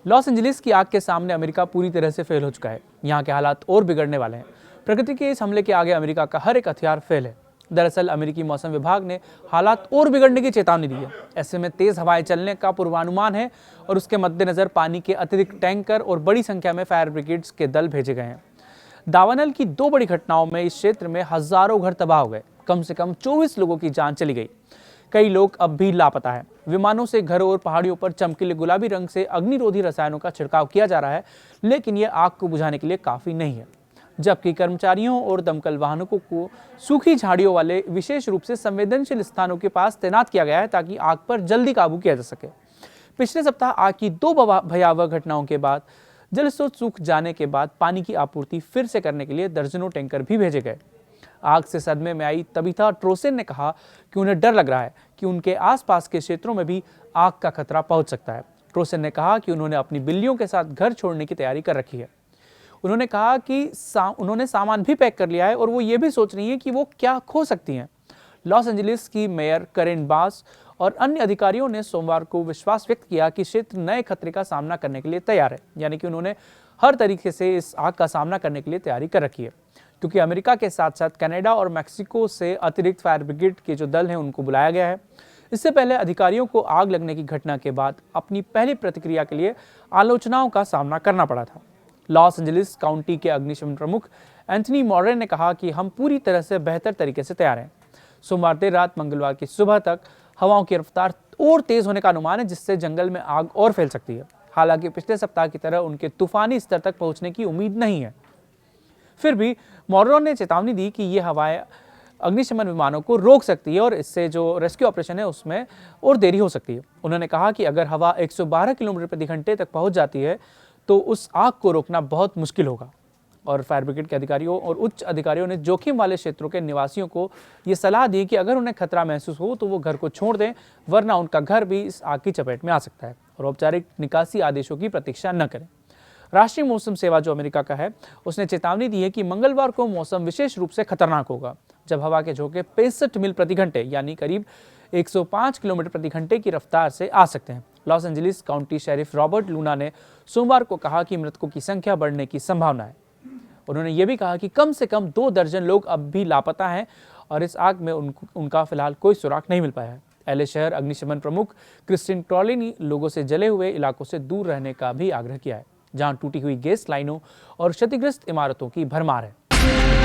Los Angeles की आग के सामने अमेरिका पूरी तरह से फेल हो चुका है। यहाँ के हालात और बिगड़ने वाले हैं। प्रकृति के इस हमले के आगे अमेरिका का हर एक हथियार फेल है। दरअसल अमेरिकी मौसम विभाग ने हालात और बिगड़ने की चेतावनी दी है। ऐसे में तेज हवाएं चलने का पूर्वानुमान है और उसके मद्देनजर पानी के अतिरिक्त टैंकर और बड़ी संख्या में फायर ब्रिगेड्स के दल भेजे गए हैं। दावानल की 2 बड़ी घटनाओं में इस क्षेत्र में हजारों घर तबाह हो गए। कम से कम 24 लोगों की जान चली गई। कई लोग अब भी लापता हैं। विमानों से घरों और पहाड़ियों पर चमकीले गुलाबी रंग से अग्निरोधी रसायनों का छिड़काव किया जा रहा है, लेकिन यह आग को बुझाने के लिए काफी नहीं है। जबकि कर्मचारियों और दमकल वाहनों को सूखी झाड़ियों वाले विशेष रूप से संवेदनशील स्थानों के पास तैनात किया गया है ताकि आग पर जल्दी काबू किया जा सके। पिछले सप्ताह आग की 2 भयावह घटनाओं के बाद जल स्रोत सूख जाने के बाद पानी की आपूर्ति फिर से करने के लिए दर्जनों टैंकर भी भेजे गए। आग से सदमे में आई तबिथा ट्रोसेन ने कहा कि उन्हें डर लग रहा है कि उनके आसपास के क्षेत्रों में भी आग का खतरा पहुंच सकता है। ट्रोसेन ने कहा कि उन्होंने अपनी बिल्लियों के साथ घर छोड़ने की तैयारी कर रखी है। उन्होंने कहा कि उन्होंने सामान भी पैक कर लिया है और वो ये भी सोच रही हैं कि वो क्या खो सकती हैं। लॉस एंजलिस की मेयर करेन बास और अन्य अधिकारियों ने सोमवार को विश्वास व्यक्त किया कि क्षेत्र नए खतरे का सामना करने के लिए तैयार है, यानी कि उन्होंने हर तरीके से इस आग का सामना करने के लिए तैयारी कर रखी है। क्योंकि अमेरिका के साथ साथ कनाडा और मैक्सिको से अतिरिक्त फायर ब्रिगेड के जो दल हैं उनको बुलाया गया है। इससे पहले अधिकारियों को आग लगने की घटना के बाद अपनी पहली प्रतिक्रिया के लिए आलोचनाओं का सामना करना पड़ा था। लॉस एंजलिस काउंटी के अग्निशमन प्रमुख एंथनी मॉरेन ने कहा कि हम पूरी तरह से बेहतर तरीके से तैयार हैं। सोमवार देर रात मंगलवार की सुबह तक हवाओं की रफ्तार और तेज होने का अनुमान है, जिससे जंगल में आग और फैल सकती है। हालांकि पिछले सप्ताह की तरह उनके तूफानी स्तर तक पहुंचने की उम्मीद नहीं है। फिर भी मॉरेन ने चेतावनी दी कि ये हवाएं अग्निशमन विमानों को रोक सकती है और इससे जो रेस्क्यू ऑपरेशन है उसमें और देरी हो सकती है। उन्होंने कहा कि अगर हवा 112 किलोमीटर प्रति घंटे तक पहुंच जाती है तो उस आग को रोकना बहुत मुश्किल होगा। और फायर ब्रिगेड के अधिकारियों और उच्च अधिकारियों ने जोखिम वाले क्षेत्रों के निवासियों को ये सलाह दी कि अगर उन्हें खतरा महसूस हो तो वो घर को छोड़ दें, वरना उनका घर भी इस आग की चपेट में आ सकता है। और औपचारिक निकासी आदेशों की प्रतीक्षा न करें। राष्ट्रीय मौसम सेवा जो अमेरिका का है, उसने चेतावनी दी है कि मंगलवार को मौसम विशेष रूप से खतरनाक होगा, जब हवा के झोंके 65 मील प्रति घंटे यानी करीब 105 किलोमीटर प्रति घंटे की रफ्तार से आ सकते हैं। Los Angeles county sheriff Robert Luna ने सोमवार को कहा कि मृतकों की संख्या बढ़ने की संभावना है। उन्होंने ये भी कहा कि कम से कम 2 दर्जन लोग अब भी लापता हैं और इस आग में उनका फिलहाल कोई सुराग नहीं मिल पाया है। एलए शहर अग्निशमन प्रमुख क्रिस्टिन ट्रॉली ने लोगों से जले हुए इलाकों से दूर रहने का भी आग्रह किया है, जहां टूटी हुई गैस लाइनों और क्षतिग्रस्त इमारतों की भरमार है।